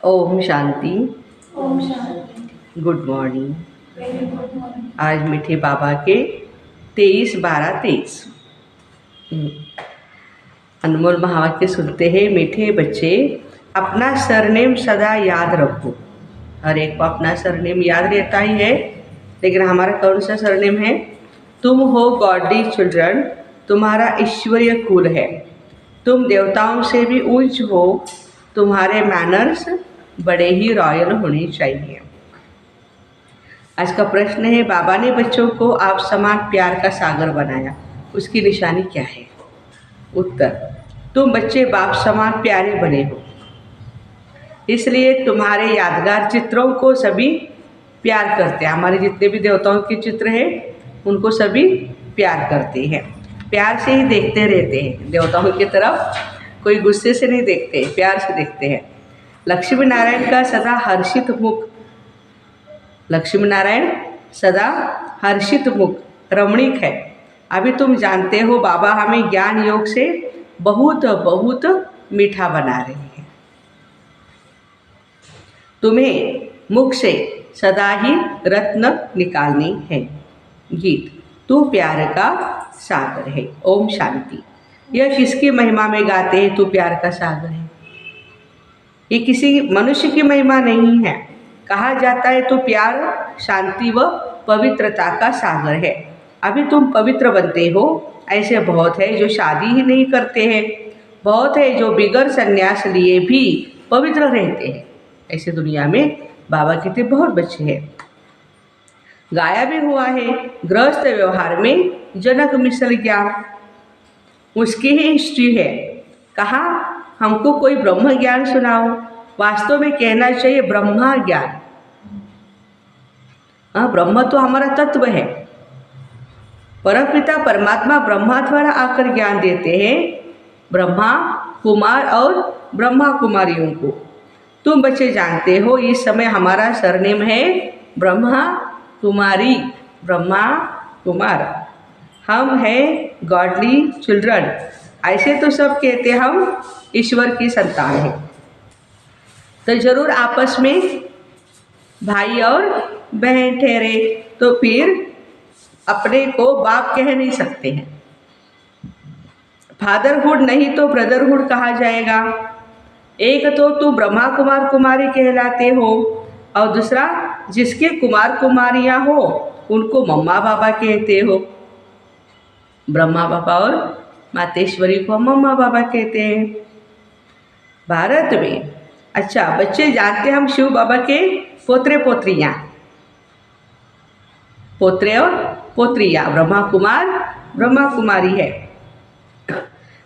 ओम शांति। ओम शांति। Good morning. Very good morning. आज मीठे बाबा के 23-12-23 अनमोल महावाक्य सुनते हैं। मीठे बच्चे, अपना सरनेम सदा याद रखो। हर एक को अपना सरनेम याद रहता ही है, लेकिन हमारा कौन सा सरनेम है? तुम हो गॉडली चिल्ड्रन, तुम्हारा ईश्वरीय कुल है, तुम देवताओं से भी ऊंच हो, तुम्हारे मैनर्स बड़े ही रॉयल होने चाहिए। आज का प्रश्न है, बाबा ने बच्चों को आप समान प्यार का सागर बनाया, उसकी निशानी क्या है? उत्तर, तुम बच्चे बाप समान प्यारे बने हो, इसलिए तुम्हारे यादगार चित्रों को सभी प्यार करते हैं। हमारे जितने भी देवताओं के चित्र हैं उनको सभी प्यार करते हैं, प्यार से ही देखते रहते हैं। देवताओं की तरफ कोई गुस्से से नहीं देखते, प्यार से देखते हैं। लक्ष्मी नारायण का सदा हर्षित मुख, लक्ष्मी नारायण सदा हर्षित मुख रमणीक है। अभी तुम जानते हो बाबा हमें ज्ञान योग से बहुत बहुत मीठा बना रहे हैं। तुम्हें मुख से सदा ही रत्न निकालनी है। गीत, तू प्यार का सागर है। ओम शांति। यह किसकी महिमा में गाते हैं तू प्यार का सागर है? ये किसी मनुष्य की महिमा नहीं है। कहा जाता है तो प्यार शांति व पवित्रता का सागर है। अभी तुम पवित्र बनते हो। ऐसे बहुत है जो शादी ही नहीं करते हैं, बहुत है जो बिगर संन्यास लिए भी पवित्र रहते हैं। ऐसे दुनिया में बाबा कहते बहुत बच्चे हैं। गाया भी हुआ है, गृहस्थ व्यवहार में जनक मिसल ज्ञान उसकी ही हिस्ट्री है। कहा हमको कोई ब्रह्म ज्ञान सुनाओ। वास्तव में कहना चाहिए ब्रह्मा ज्ञान। ब्रह्म तो हमारा तत्व है। परमपिता परमात्मा ब्रह्मा द्वारा आकर ज्ञान देते हैं, ब्रह्मा कुमार और ब्रह्मा कुमारियों को। तुम बच्चे जानते हो इस समय हमारा सरनेम है ब्रह्मा कुमारी, ब्रह्मा कुमार। हम हैं गॉडली चिल्ड्रन। ऐसे तो सब कहते हम ईश्वर की संतान हैं, तो जरूर आपस में भाई और बहन ठहरे, तो फिर अपने को बाप कह नहीं सकते हैं। फादरहुड नहीं तो ब्रदरहुड कहा जाएगा। एक तो तुम ब्रह्मा कुमार कुमारी कहलाते हो, और दूसरा जिसके कुमार कुमारियाँ हो उनको मम्मा बाबा कहते हो। ब्रह्मा बाबा और मातेश्वरी को मम्मा बाबा कहते हैं। भारत में अच्छा बच्चे जानते हम शिव बाबा के पोत्रे पोत्रियाँ, पोत्रे और पोत्रियाँ, ब्रह्मा कुमार ब्रह्मा कुमारी है।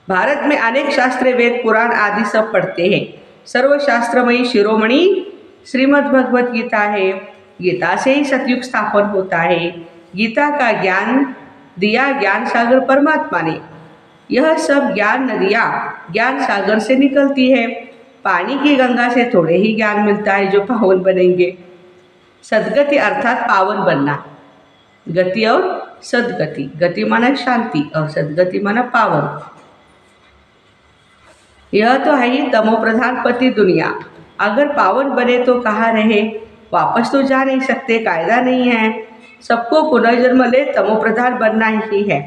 भारत में अनेक शास्त्र वेद पुराण आदि सब पढ़ते हैं। सर्वशास्त्रमयी शिरोमणि श्रीमद् भगवत गीता है। गीता से ही सतयुग स्थापन होता है। गीता का ज्ञान दिया ज्ञान सागर परमात्मा ने। यह सब ज्ञान नदियाँ ज्ञान सागर से निकलती है। पानी की गंगा से थोड़े ही ज्ञान मिलता है जो पावन बनेंगे। सद्गति अर्थात पावन बनना। गति और सद्गति, गति माना शांति और सद्गति माना पावन। यह तो है ही तमो प्रधान पति दुनिया। अगर पावन बने तो कहाँ रहे, वापस तो जा नहीं सकते, कायदा नहीं है। सबको पुनर्जन्म ले तमो प्रधान बनना ही है।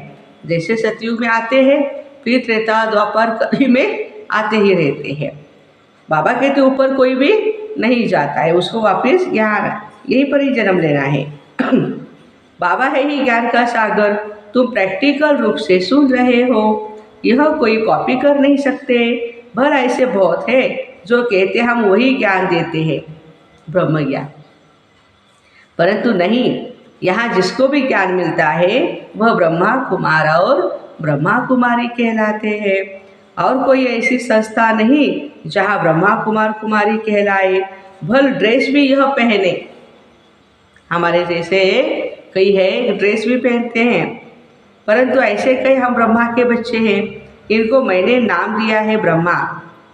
जैसे सतयुग में आते हैं फिर त्रेता द्वापर कभी में आते ही रहते हैं। बाबा कहते ऊपर कोई भी नहीं जाता है, उसको वापस यहाँ यहीं पर ही जन्म लेना है। बाबा है ही ज्ञान का सागर। तुम प्रैक्टिकल रूप से सुन रहे हो, यह कोई कॉपी कर नहीं सकते। भला ऐसे बहुत है जो कहते हम वही ज्ञान देते हैं, ब्रह्म ज्ञान, परंतु नहीं। यहाँ जिसको भी ज्ञान मिलता है वह ब्रह्मा कुमार और ब्रह्मा कुमारी कहलाते हैं। और कोई ऐसी संस्था नहीं जहाँ ब्रह्मा कुमार कुमारी कहलाए। भल ड्रेस भी यह पहने, हमारे जैसे कई है ड्रेस भी पहनते हैं, परंतु ऐसे कई हम ब्रह्मा के बच्चे हैं। इनको मैंने नाम दिया है ब्रह्मा।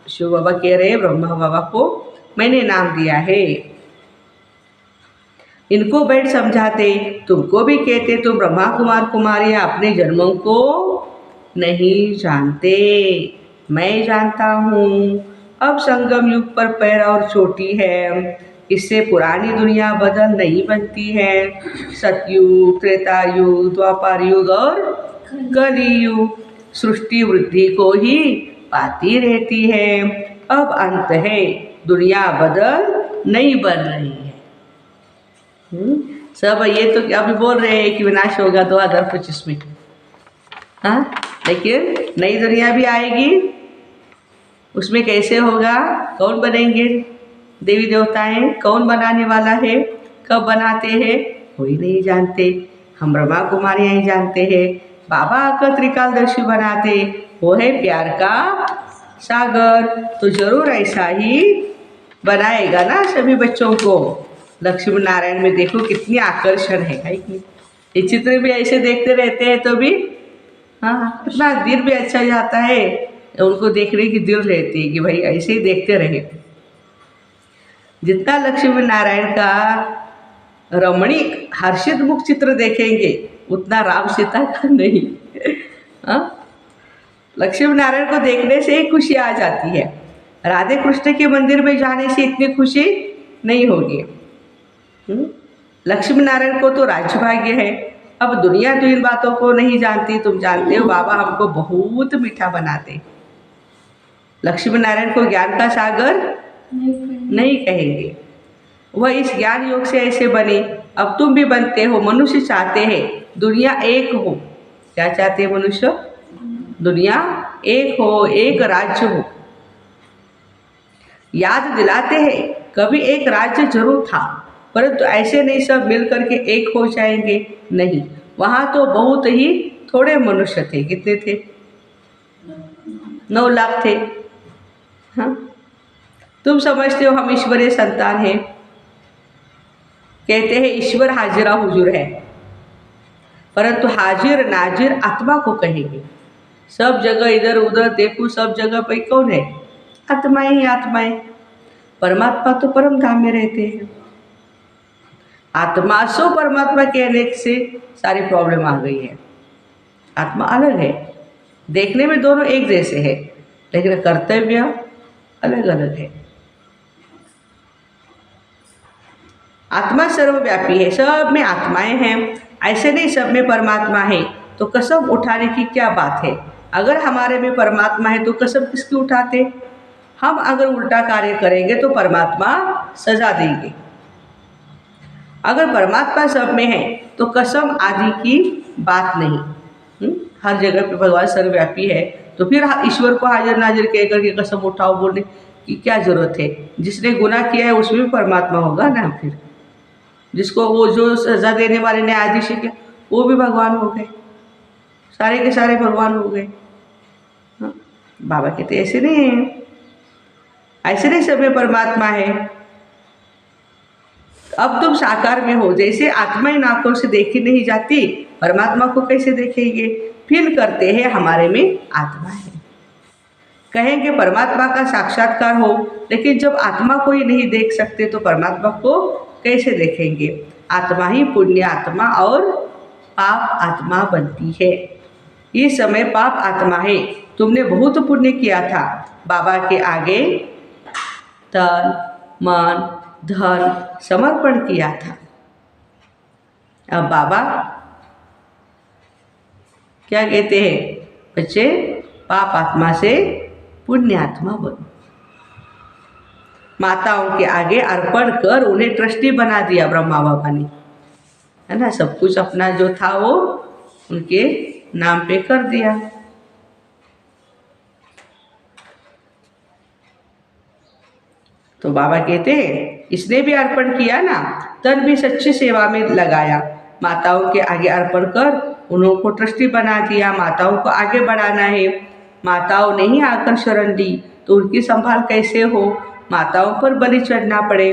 शिव बाबा कह रहे हैं ब्रह्मा बाबा को मैंने नाम दिया है। इनको बैठ समझाते, तुमको भी कहते तुम ब्रह्मा कुमार कुमारियाँ अपने जन्मों को नहीं जानते, मैं जानता हूँ। अब संगम युग पर पैर और चोटी है, इससे पुरानी दुनिया बदल नहीं बनती है। सतयुग, त्रेता युग, द्वापर युग और कलियुग सृष्टि वृद्धि को ही पाती रहती है। अब अंत है, दुनिया बदल नहीं बन रही है। सब ये तो क्या भी बोल रहे हैं कि विनाश होगा 2025 में, हाँ, लेकिन नई दुनिया भी आएगी। उसमें कैसे होगा, कौन बनेंगे देवी देवताएं, कौन बनाने वाला है, कब बनाते हैं, कोई नहीं जानते। हम ब्रह्मा कुमारी ही जानते हैं। बाबा आकर त्रिकालदर्शी बनाते, वो है प्यार का सागर। तो जरूर ऐसा ही बनाएगा ना सभी बच्चों को। लक्ष्मी नारायण में देखो कितनी आकर्षण है कि ये चित्र भी ऐसे देखते रहते हैं तो भी हाँ इतना दिल भी अच्छा जाता है, उनको देखने की दिल रहती है कि भाई ऐसे ही देखते रहे। जितना लक्ष्मी नारायण का रमणीक हर्षित मुख चित्र देखेंगे उतना राम सीता का नहीं। हाँ, लक्ष्मी नारायण को देखने से ही खुशी आ जाती है। राधे कृष्ण के मंदिर में जाने से इतनी खुशी नहीं होगी। लक्ष्मी नारायण को तो राज्यभाग्य है। अब दुनिया तो इन बातों को नहीं जानती, तुम जानते हो बाबा हमको बहुत मीठा बनाते। लक्ष्मी नारायण को ज्ञान का सागर नहीं कहेंगे, वह इस ज्ञान योग से ऐसे बने। अब तुम भी बनते हो। मनुष्य चाहते हैं दुनिया एक हो। क्या चाहते हैं मनुष्य? दुनिया एक हो, एक राज्य हो। याद दिलाते हैं कभी एक राज्य जरूर था, परंतु ऐसे नहीं सब मिल करके एक हो जाएंगे, नहीं। वहाँ तो बहुत ही थोड़े मनुष्य थे। कितने थे? 9 लाख थे। हाँ, तुम समझते हो हम ईश्वरीय संतान हैं। कहते हैं ईश्वर हाजिरा हुजूर है, परंतु हाजिर नाजिर आत्मा को कहेंगे। सब जगह इधर उधर देखो, सब जगह पे कौन है? आत्माएं ही आत्माएं। परमात्मा तो परम धाम में रहते हैं। आत्मा सो परमात्मा कहने से सारी प्रॉब्लम आ गई है। आत्मा अलग है, देखने में दोनों एक जैसे है, लेकिन कर्तव्य अलग अलग है। आत्मा सर्वव्यापी है, सब में आत्माएं हैं। ऐसे नहीं सब में परमात्मा है, तो कसम उठाने की क्या बात है? अगर हमारे में परमात्मा है तो कसम किसकी उठाते? हम अगर उल्टा कार्य करेंगे तो परमात्मा सजा देंगे। अगर परमात्मा सब में है तो कसम आदि की बात नहीं। हर जगह पे भगवान सर्वव्यापी है, तो फिर ईश्वर को हाजिर नाजिर कह करके कसम उठाओ बोलने की क्या जरूरत है? जिसने गुनाह किया है उसमें भी परमात्मा होगा ना। फिर जिसको वो जो सजा देने वाले न्यायाधीश के वो भी भगवान हो गए, सारे के सारे भगवान हो गए। हाँ? बाबा कहते ऐसे नहीं है, ऐसे नहीं सब में परमात्मा है। अब तुम साकार में हो, जैसे आत्मा इन आंखों से देखी नहीं जाती, परमात्मा को कैसे देखेंगे? फील करते हैं हमारे में आत्मा है। कहेंगे परमात्मा का साक्षात्कार हो, लेकिन जब आत्मा को ही नहीं देख सकते तो परमात्मा को कैसे देखेंगे? आत्मा ही पुण्य आत्मा और पाप आत्मा बनती है। इस समय पाप आत्मा है। तुमने बहुत पुण्य किया था, बाबा के आगे तन मन धन समर्पण किया था। अब बाबा क्या कहते हैं? बच्चे पाप आत्मा से पुण्य आत्मा बनो। माताओं के आगे अर्पण कर उन्हें ट्रस्टी बना दिया ब्रह्मा बाबा ने, है ना। सब कुछ अपना जो था वो उनके नाम पे कर दिया। तो बाबा कहते हैं इसने भी अर्पण किया ना, तन भी सच्ची सेवा में लगाया। माताओं के आगे अर्पण कर उन्हों को ट्रस्टी बना दिया। माताओं को आगे बढ़ाना है। माताओं ने ही आकर शरण दी तो उनकी संभाल कैसे हो? माताओं पर बलि चढ़ना पड़े।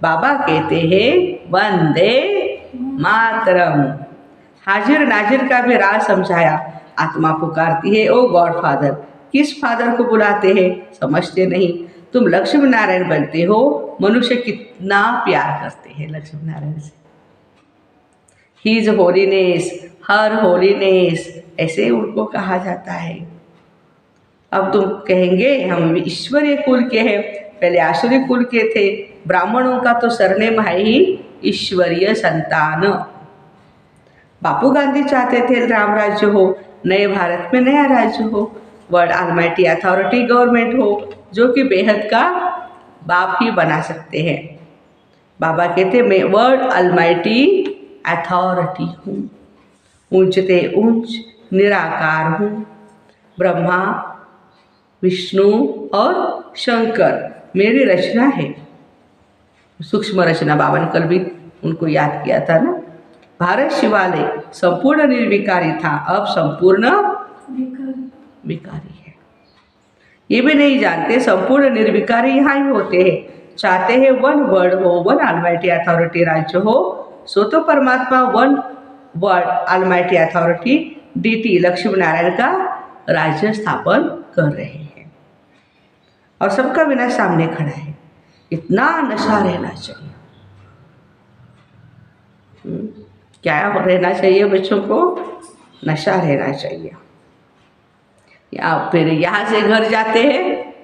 बाबा कहते हैं वंदे मातरम। हाजिर नाजिर का भी राज समझाया। आत्मा पुकारती है ओ गॉड फादर। किस फादर को बुलाते हैं? समझते नहीं। तुम लक्ष्मी नारायण बनते हो। मनुष्य कितना प्यार करते हैं लक्ष्मी नारायण से। हिज होलीनेस, हर होलीनेस, ऐसे उनको कहा जाता है। अब तुम कहेंगे हम ईश्वरीय कुल के हैं, पहले आसुरी कुल के थे। ब्राह्मणों का तो सरनेम है ही ईश्वरीय संतान। बापू गांधी चाहते थे राम राज्य हो, नए भारत में नया राज्य हो, वर्ल्ड ऑलमाइटी अथॉरिटी गवर्नमेंट हो, जो कि बेहद का बाप ही बना सकते हैं। बाबा कहते मैं वर्ल्ड ऑलमाइटी अथॉरिटी हूँ, ऊंचते ऊंच निराकार हूँ। ब्रह्मा विष्णु और शंकर मेरी रचना है, सूक्ष्म रचना। बाबा ने कल भी उनको याद किया था ना। भारत शिवालय संपूर्ण निर्विकारी था, अब संपूर्ण विकारी है। ये भी नहीं जानते संपूर्ण निर्विकारी यहाँ ही होते हैं। चाहते हैं वन वर्ल्ड हो, वन ऑलमाइटी अथॉरिटी राज्य हो, सो तो परमात्मा one world almighty authority deity Lakshmi Narayan का राज्य स्थापन कर रहे हैं और सबका विनाश सामने खड़ा है। इतना नशा रहना चाहिए। क्या रहना चाहिए बच्चों को? नशा रहना चाहिए। या फिर यहाँ से घर जाते हैं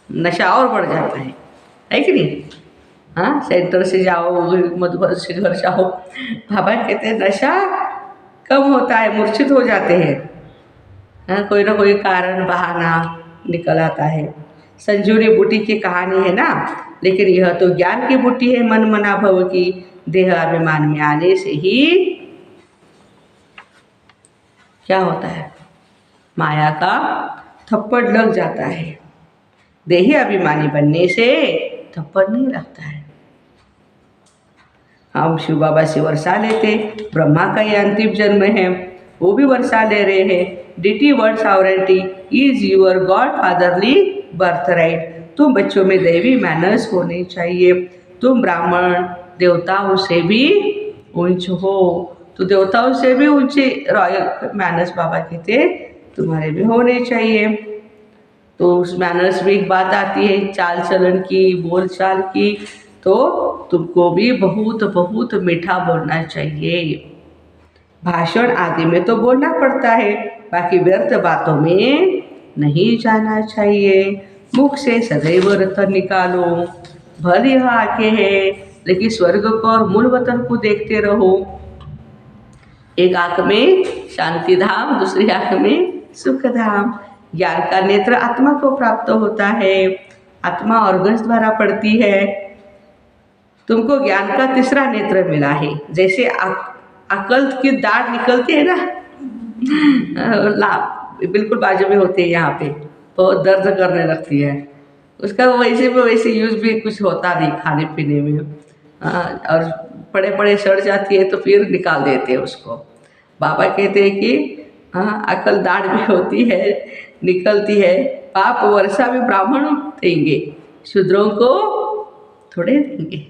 नशा और बढ़ जाता है कि नहीं? हाँ, सेंटर से जाओ, मधुबन से घर जाओ, बाबा कहते हैं नशा कम होता है, मूर्छित हो जाते हैं। हाँ, कोई ना कोई कारण बहाना निकल आता है। संजूरी बूटी की कहानी है ना, लेकिन यह तो ज्ञान की बूटी है। मन मना भव की देह अभिमान में आने से ही क्या होता है? माया का थप्पड़ लग जाता है। देही अभिमानी बनने से थप्पड़ नहीं लगता है। हम शिव बाबा से वर्षा लेते, ब्रह्मा का ये अंतिम जन्म है, वो भी वर्षा ले रहे हैं। Deity world sovereignty is your god fatherly birthright. तुम बच्चों में दैवी मैनर्स होने चाहिए। तुम ब्राह्मण देवताओं से भी ऊंच हो, तो देवताओं से भी ऊंचे रॉयल मैनर्स बाबा कहते तुम्हारे भी होने चाहिए। तो उस मैनर्स में एक बात आती है चाल चलन की, बोल चाल की, तो तुमको भी बहुत बहुत मीठा बोलना चाहिए। भाषण आदि में तो बोलना पड़ता है, बाकी व्यर्थ बातों में नहीं जाना चाहिए। मुख से सदैव रतन निकालो। भल यह आंखें है, लेकिन स्वर्ग को और मूल वतन को देखते रहो। एक आंख में शांति धाम, दूसरी आंख में सुख धाम। ज्ञान का नेत्र आत्मा को प्राप्त होता है, आत्मा ऑर्गन्स द्वारा पड़ती है। तुमको ज्ञान का तीसरा नेत्र मिला है। जैसे अकल की दाढ़ निकलती है ना, बिल्कुल बाजू में होते हैं, यहाँ पे बहुत दर्द करने लगती है, उसका वैसे यूज भी कुछ होता नहीं खाने पीने में। और पड़े पड़े सड़ जाती है तो फिर निकाल देते हैं उसको। बाबा कहते हैं कि अकल दाढ़ भी होती है, निकलती है। पाप वर्षा भी ब्राह्मण देंगे, शूद्रों को थोड़े देंगे।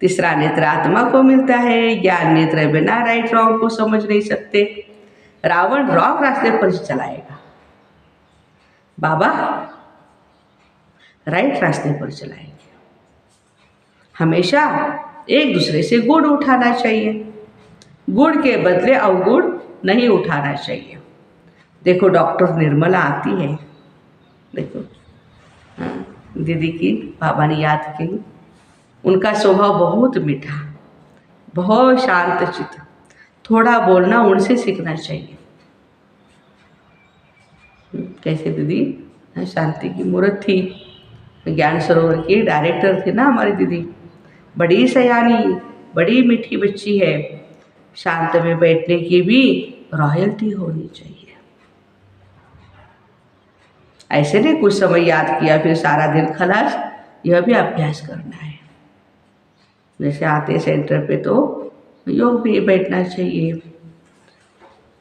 तीसरा नेत्र आत्मा को मिलता है। ज्ञान नेत्र बिना राइट रॉन्ग को समझ नहीं सकते। रावण रॉन्ग रास्ते पर चलाएगा, बाबा राइट रास्ते पर चलाएंगे। हमेशा एक दूसरे से गुण उठाना चाहिए, गुण के बदले अवगुण नहीं उठाना चाहिए। देखो डॉक्टर निर्मला आती है, देखो दीदी की बाबा ने याद की, उनका स्वभाव बहुत मीठा, बहुत शांत चित्त। थोड़ा बोलना उनसे सीखना चाहिए। कैसे दीदी शांति की मूर्त थी, ज्ञान सरोवर की डायरेक्टर थी ना हमारी दीदी। बड़ी सयानी, बड़ी मीठी बच्ची है। शांत में बैठने की भी रॉयल्टी होनी चाहिए। ऐसे नहीं कुछ समय याद किया फिर सारा दिन खलास, यह भी अभ्यास करना है। जैसे आते सेंटर पे तो योग भी बैठना चाहिए।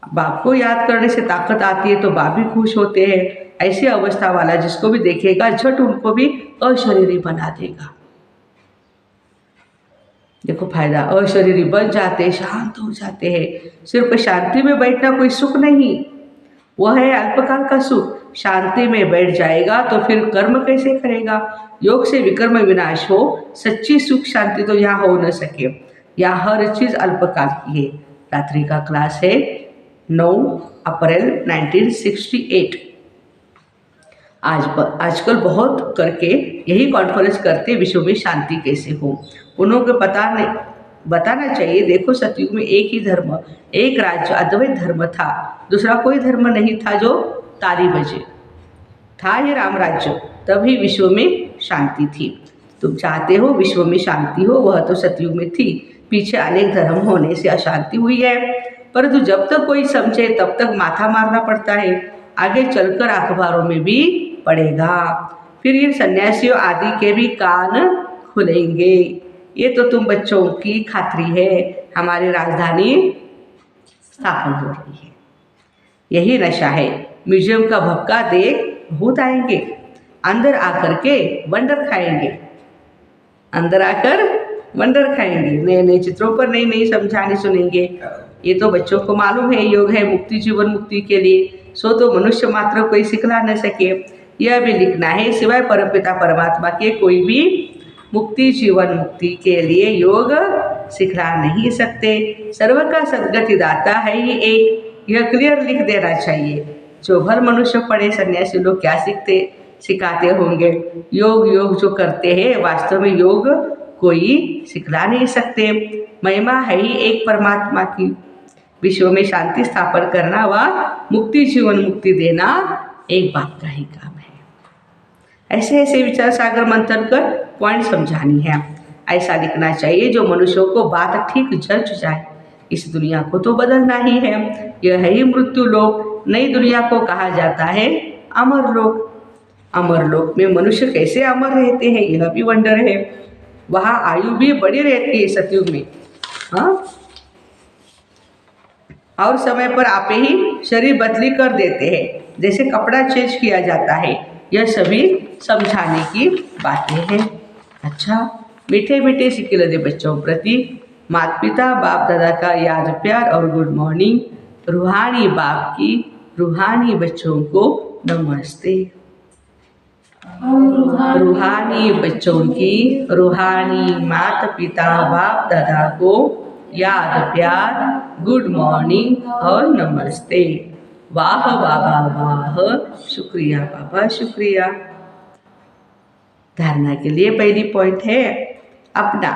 बाप को याद करने से ताकत आती है तो बाप भी खुश होते हैं। ऐसी अवस्था वाला जिसको भी देखेगा झट उनको भी अशरीरी बना देगा। देखो फायदा, अशरीरी बन जाते, शांत हो जाते हैं। सिर्फ शांति में बैठना कोई सुख नहीं, वह है अल्पकाल का सुख। शांति में बैठ जाएगा तो फिर कर्म कैसे करेगा? योग से विकर्म विनाश हो, सच्ची सुख शांति तो यहाँ हो न सके। यहाँ हर चीज़ अल्पकाल की है। रात्रि का क्लास है, 9 अप्रैल 1968। आजकल बहुत करके यही कॉन्फ्रेंस करते विश्व में शांति कैसे हो। उन्हों को बताना चाहिए, देखो सतयुग में एक ही धर्म, एक राज्य अद्वैत धर्म था, दूसरा कोई धर्म नहीं था जो ताली बजे, था ये राम राज्य, तभी विश्व में शांति थी। तुम चाहते हो विश्व में शांति हो, वह तो सतयुग में थी, पीछे अनेक धर्म होने से अशांति हुई है। परंतु जब तक कोई समझे तब तक माथा मारना पड़ता है, आगे चलकर अखबारों में भी पड़ेगा, फिर इन सन्यासियों आदि के भी कान खुलेंगे। ये तो तुम बच्चों की खातरी है, हमारी राजधानी स्थापन हो रही है, यही नशा है। म्यूजियम का भक्का देख भूत आएंगे, अंदर आकर के वंडर खाएंगे, अंदर आकर वंडर खाएंगे, नए नए चित्रों पर नई नई समझाने सुनेंगे। ये तो बच्चों को मालूम है, योग है मुक्ति, जीवन मुक्ति के लिए, सो तो मनुष्य मात्र कोई सिखला न सके। यह भी लिखना है, सिवाय परमपिता परमात्मा के कोई भी मुक्ति जीवन मुक्ति के लिए योग सिखला नहीं सकते। सर्व का सद्गति दाता है ये एक, यह क्लियर लिख देना चाहिए। जो भर मनुष्य पढ़े सन्यासी लोग क्या सिखाते होंगे। योग जो करते हैं वास्तव में योग कोई सिखला नहीं सकते। महिमा है ही एक परमात्मा की, विश्व में शांति स्थापन करना व मुक्ति जीवन मुक्ति देना एक बाप का ही काम है। ऐसे ऐसे विचार सागर मंथन कर पॉइंट समझानी है। ऐसा लिखना चाहिए जो मनुष्यों को बात ठीक जच जाए। इस दुनिया को तो बदलना ही है, यह है ही मृत्यु लोक। नई दुनिया को कहा जाता है अमर लोक। अमर लोक में मनुष्य कैसे अमर रहते हैं, यह भी वंडर है। वहाँ आयु भी बड़ी रहती है सतयुग में, हाँ, और समय पर आपे ही शरीर बदली कर देते हैं, जैसे कपड़ा चेंज किया जाता है। यह सभी समझाने की बातें हैं। अच्छा, मीठे मीठे सिक्के दे बच्चों प्रति माता पिता बाप दादा का याद प्यार और गुड मॉर्निंग। रूहानी बाप की रूहानी बच्चों को नमस्ते। रूहानी बच्चों की रूहानी माता पिता बाप दादा को याद प्यार, गुड मॉर्निंग और नमस्ते। वाह बाबा वाह, शुक्रिया बाबा शुक्रिया। धारणा के लिए पहली पॉइंट है, अपना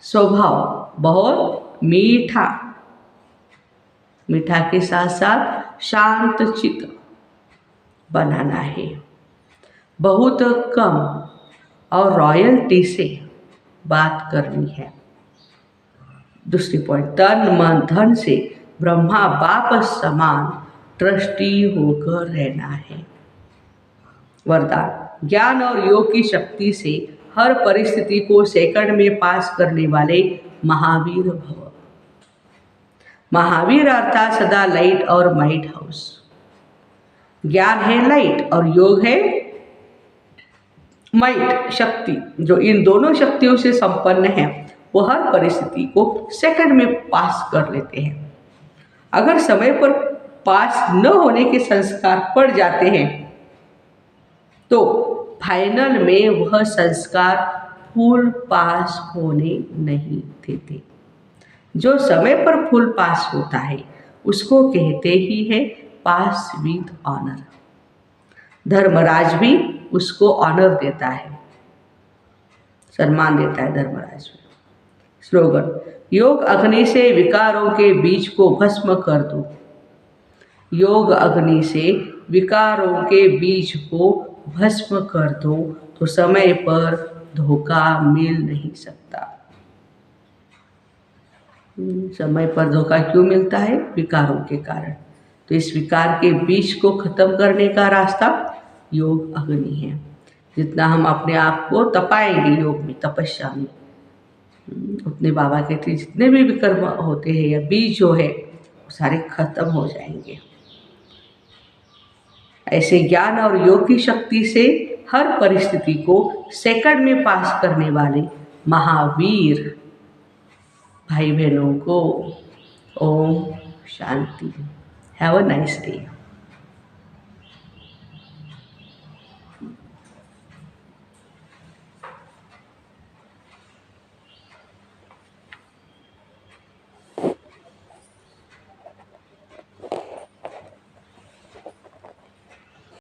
स्वभाव बहुत मीठा, मीठा के साथ साथ शांत चित्त बनाना है। बहुत कम और रॉयल्टी से बात करनी है। दूसरी पॉइंट, तन मन धन से ब्रह्मा बाप समान ट्रस्टी होकर रहना है। वरदान, ज्ञान और योग की शक्ति से हर परिस्थिति को सेकंड में पास करने वाले महावीर भव। महावीर अर्थात सदा लाइट और माइट हाउस। ज्ञान है लाइट और योग है माइट शक्ति। जो इन दोनों शक्तियों से संपन्न है वो हर परिस्थिति को सेकंड में पास कर लेते हैं। अगर समय पर पास न होने के संस्कार पड़ जाते हैं तो फाइनल में वह संस्कार फुल पास होने नहीं देते। जो समय पर फुल पास होता है उसको कहते ही है पास विद ऑनर। धर्मराज भी उसको ऑनर देता है, सम्मान देता है धर्मराज भी। स्लोगन, योग अग्नि से विकारों के बीज को भस्म कर दो। योग अग्नि से विकारों के बीज को भस्म कर दो तो समय पर धोखा मिल नहीं सकता। समय पर धोखा क्यों मिलता है? विकारों के कारण। तो इस विकार के बीज को खत्म करने का रास्ता योग अग्नि है। जितना हम अपने आप को तपाएंगे योग में, तपस्या में, उतने बाबा कहते हैं जितने भी विकर्म होते हैं या बीज जो है वो सारे खत्म हो जाएंगे। ऐसे ज्ञान और योग की शक्ति से हर परिस्थिति को सेकंड में पास करने वाले महावीर भाई बहनों को ओम शांति। Have a nice day.